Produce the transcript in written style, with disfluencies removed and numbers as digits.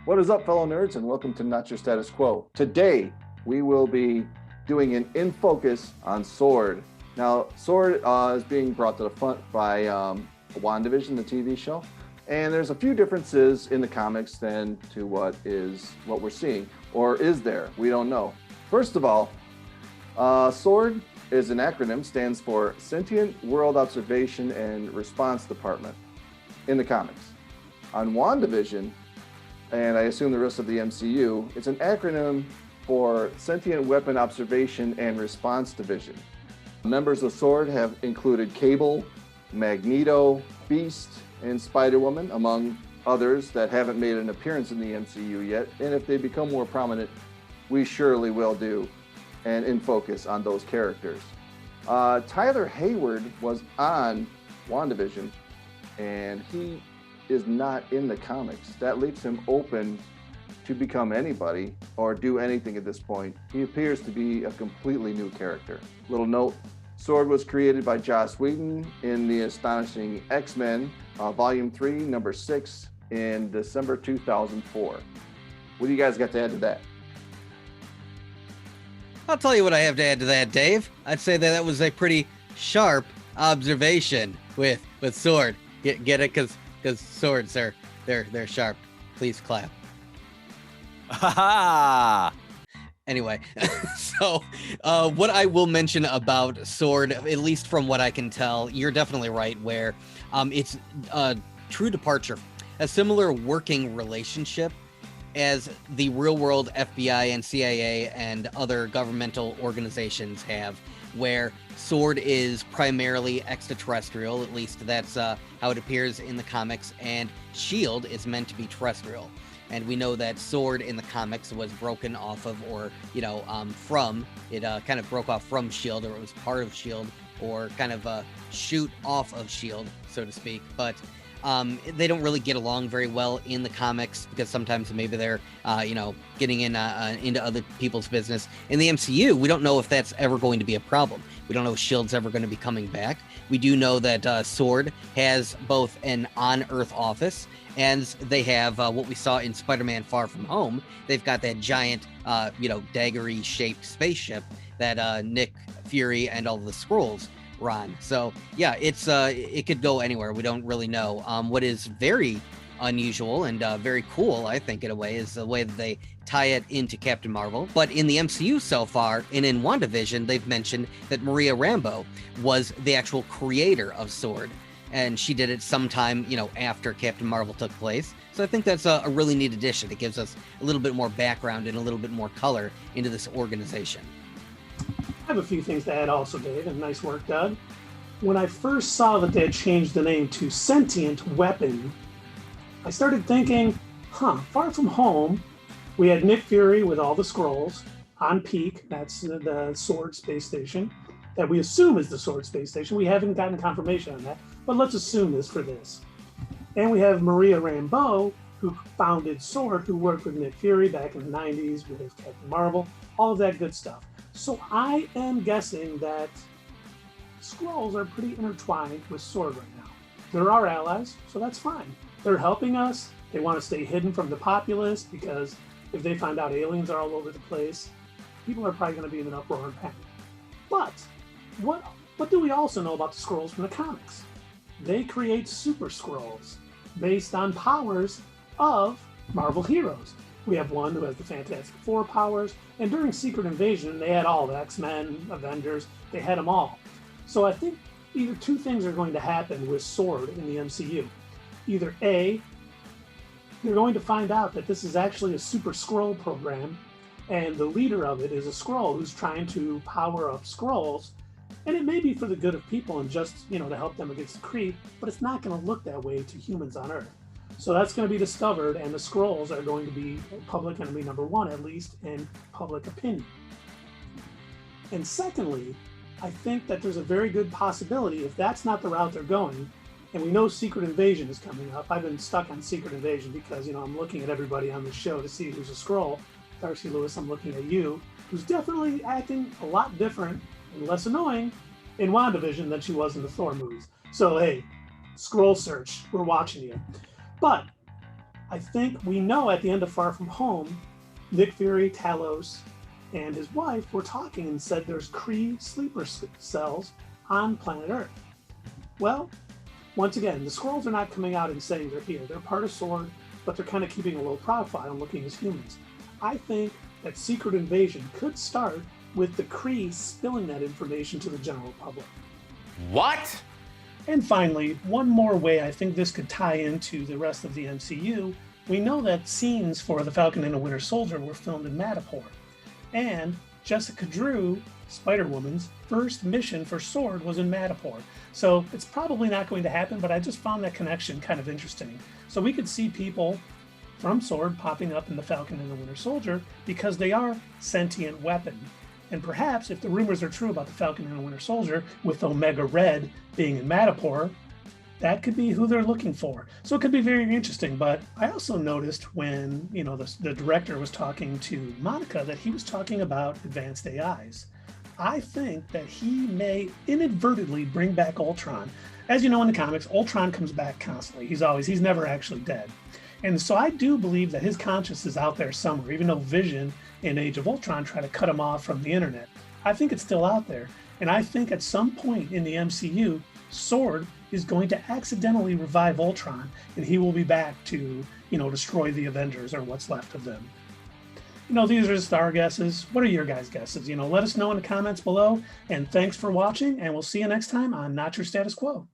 What is up, fellow nerds, and welcome to Not Your Status Quo. Today, we will be doing an in focus on Sword. Now, Sword is being brought to the front by WandaVision, the TV show, and there's a few differences in the comics than to what we're seeing, or is there? We don't know. First of all, Sword is an acronym, stands for Sentient World Observation and Response Department in the comics. On WandaVision, and I assume the rest of the MCU, it's an acronym for Sentient Weapon Observation and Response Division. Members of Sword have included Cable, Magneto, Beast, and Spider-Woman, among others that haven't made an appearance in the MCU yet. And if they become more prominent, we surely will do an in focus on those characters. Tyler Hayward was on WandaVision, and he is not in the comics. That leaves him open to become anybody or do anything at this point. He appears to be a completely new character. Little note, Sword was created by Joss Whedon in the Astonishing X-Men, Volume 3, Number 6, in December 2004. What do you guys got to add to that? I'll tell you what I have to add to that, Dave. I'd say that was a pretty sharp observation with Sword. Get it? Because swords they're sharp. Please clap. Anyway, so what I will mention about Sword, at least from what I can tell, you're definitely right, where it's a true departure, a similar working relationship as the real world FBI and CIA and other governmental organizations have, where Sword is primarily extraterrestrial, at least that's how it appears in the comics, and S.H.I.E.L.D. is meant to be terrestrial. And we know that Sword in the comics was broken off of, or, from, it kind of broke off from S.H.I.E.L.D., or it was part of S.H.I.E.L.D., or kind of a shoot off of S.H.I.E.L.D., so to speak. But they don't really get along very well in the comics because sometimes maybe they're, getting into other people's business. In the MCU, we don't know if that's ever going to be a problem. We don't know if S.H.I.E.L.D's ever going to be coming back. We do know that Sword has both an on-Earth office, and they have what we saw in Spider-Man Far From Home. They've got that giant, daggery-shaped spaceship that Nick Fury and all the Skrulls run. So yeah, it could go anywhere. We don't really know. What is very unusual and very cool, I think, in a way, is the way that they tie it into Captain Marvel. But in the MCU so far, and in WandaVision, they've mentioned that Maria Rambeau was the actual creator of Sword, and she did it sometime, after Captain Marvel took place. So I think that's a really neat addition. It gives us a little bit more background and a little bit more color into this organization. I have a few things to add also, Dave, and nice work, Doug. When I first saw that they had changed the name to Sentient Weapon, I started thinking, Far From Home, we had Nick Fury with all the Skrulls on Peak, that's the Sword space station, that we assume is the Sword space station. We haven't gotten confirmation on that, but let's assume this for this. And we have Maria Rambeau, who founded Sword, who worked with Nick Fury back in the 90s with Captain Marvel, all of that good stuff. So I am guessing that Skrulls are pretty intertwined with Sword right now. They're our allies, so that's fine. They're helping us. They want to stay hidden from the populace because if they find out aliens are all over the place, people are probably going to be in an uproar and panic. But what do we also know about the Skrulls from the comics? They create super Skrulls based on powers of Marvel heroes. We have one who has the Fantastic Four powers, and during Secret Invasion, they had all the X-Men, Avengers, they had them all. So I think either two things are going to happen with Sword in the MCU. Either A, they're going to find out that this is actually a super Skrull program, and the leader of it is a Skrull who's trying to power up Skrulls, and it may be for the good of people and just, to help them against the Kree, but it's not going to look that way to humans on Earth. So that's going to be discovered, and the Skrulls are going to be public enemy number one, at least in public opinion. And secondly, I think that there's a very good possibility, if that's not the route they're going, and we know Secret Invasion is coming up. I've been stuck on Secret Invasion because, I'm looking at everybody on the show to see who's a Skrull. Darcy Lewis, I'm looking at you, who's definitely acting a lot different and less annoying in WandaVision than she was in the Thor movies. So, hey, Skrull search, we're watching you. But I think we know at the end of Far From Home, Nick Fury, Talos, and his wife were talking and said there's Kree sleeper cells on planet Earth. Well, once again, the Skrulls are not coming out and saying they're here. They're part of SWORD, but they're kind of keeping a low profile and looking as humans. I think that Secret Invasion could start with the Kree spilling that information to the general public. What? And finally, one more way I think this could tie into the rest of the MCU. We know that scenes for The Falcon and the Winter Soldier were filmed in Madripoor. And Jessica Drew, Spider-Woman's first mission for SWORD was in Madripoor. So it's probably not going to happen, but I just found that connection kind of interesting. So we could see people from SWORD popping up in The Falcon and the Winter Soldier because they are sentient weapons. And perhaps if the rumors are true about The Falcon and the Winter Soldier, with Omega Red being in Madripoor, that could be who they're looking for. So it could be very interesting. But I also noticed when, the director was talking to Monica that he was talking about advanced AIs. I think that he may inadvertently bring back Ultron. As you know, in the comics, Ultron comes back constantly. He's never actually dead. And so I do believe that his conscience is out there somewhere, even though Vision in Age of Ultron tried to cut him off from the internet. I think it's still out there. And I think at some point in the MCU, SWORD is going to accidentally revive Ultron, and he will be back to, destroy the Avengers or what's left of them. These are just our guesses. What are your guys' guesses? Let us know in the comments below. And thanks for watching, and we'll see you next time on Not Your Status Quo.